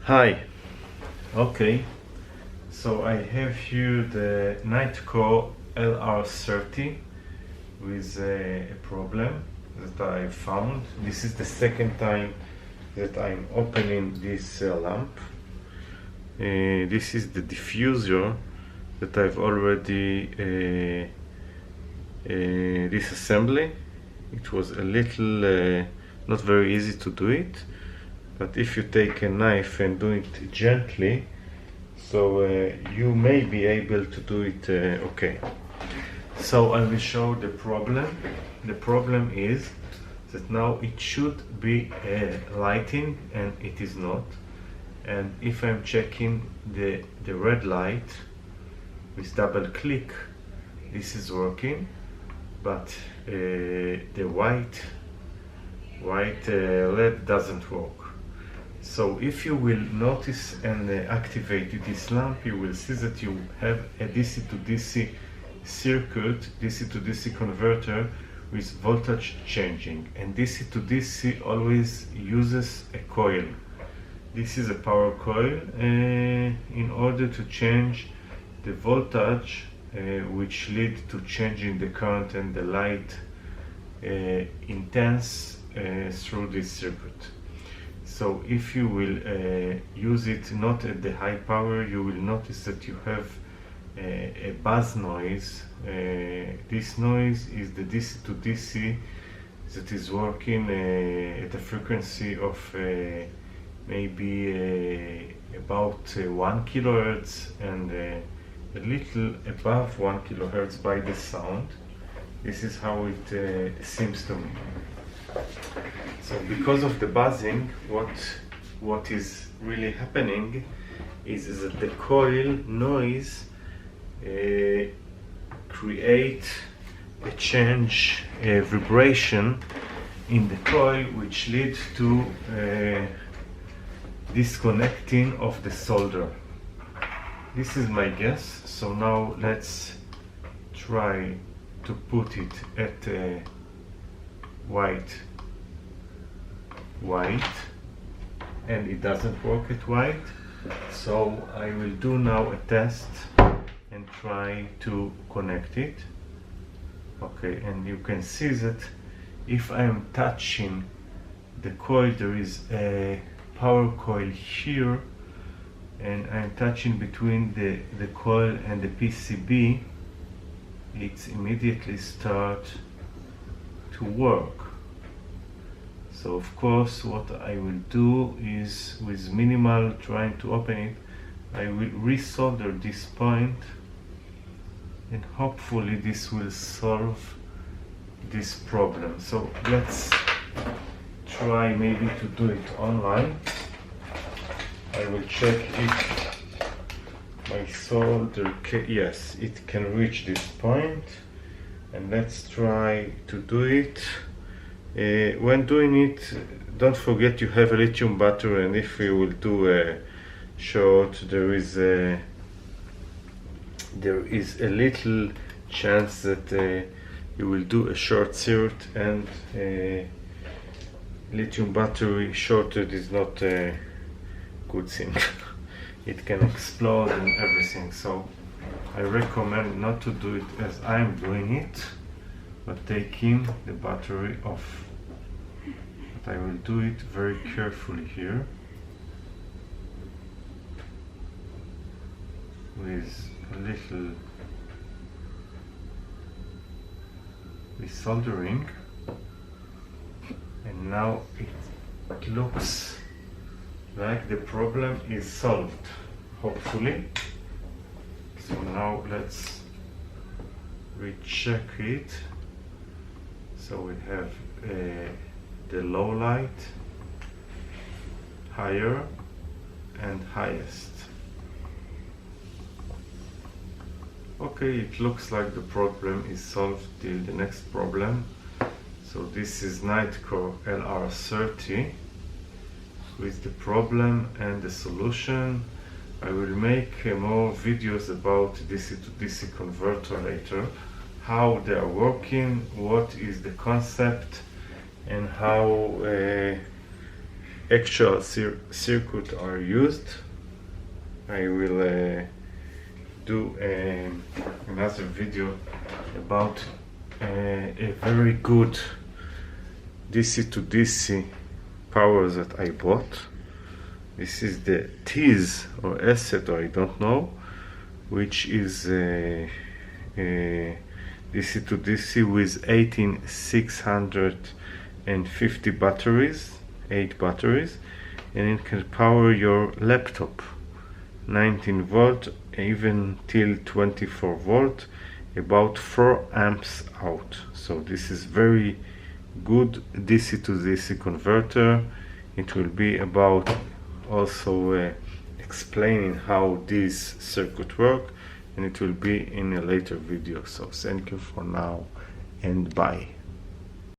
Hi. Okay, so I have here the Nitecore LR30 with a problem that I found. This is the second time that I'm opening this lamp. This is the diffuser that I've already disassembly. It was a little not very easy to do it, but if you take a knife and do it gently, so you may be able to do it okay. So I will show the problem. The problem is that now it should be lighting and it is not. And if I'm checking the red light with double click, this is working, but the white LED doesn't work. So if you will notice and activate this lamp, you will see that you have a DC to DC circuit, DC to DC converter with voltage changing, and DC to DC always uses a coil. This is a power coil in order to change the voltage which lead to changing the current and the light intense through this circuit. So if you will use it not at the high power, you will notice that you have a buzz noise. This noise is the DC to DC that is working at a frequency of maybe about 1 kilohertz and a little above 1 kilohertz by the sound. This is how it seems to me. So because of the buzzing, what is really happening is that the coil noise create a change, a vibration in the coil, which leads to disconnecting of the solder. This is my guess. So now let's try to put it at white, and it doesn't work at white. So I will do now a test and try to connect it. Okay, and you can see that if I am touching the coil, there is a power coil here, and I'm touching between the coil and the PCB, it immediately start to work. So of course what I will do is, with minimal trying to open it, I will resolder this point, and hopefully this will solve this problem. So let's try maybe to do it online. I will check if my solder yes, it can reach this point, and let's try to do it. When doing it, don't forget you have a lithium battery, and if you will do a short, there is a little chance that you will do a short circuit, and lithium battery shorted is not a good thing. It can explode and everything. So I recommend not to do it as I'm doing it, but taking the battery off. But I will do it very carefully here with a little soldering, and now it looks like the problem is solved, hopefully. So now let's recheck it. So we have the low light, higher, and highest. Okay, it looks like the problem is solved till the next problem. So this is Nitecore LR30 with the problem and the solution. I will make more videos about DC to DC converter later, how they are working, what is the concept, and how actual circuit are used. I will do another video about a very good DC to DC power that I bought. This is the T's or Asset, or I don't know, which is DC to DC with 18650 batteries, 8 batteries, and it can power your laptop 19 volt even till 24 volt, about 4 amps out. So this is very good DC to DC converter. It will be about also explaining how this circuit work, and it will be in a later video. So thank you for now and bye.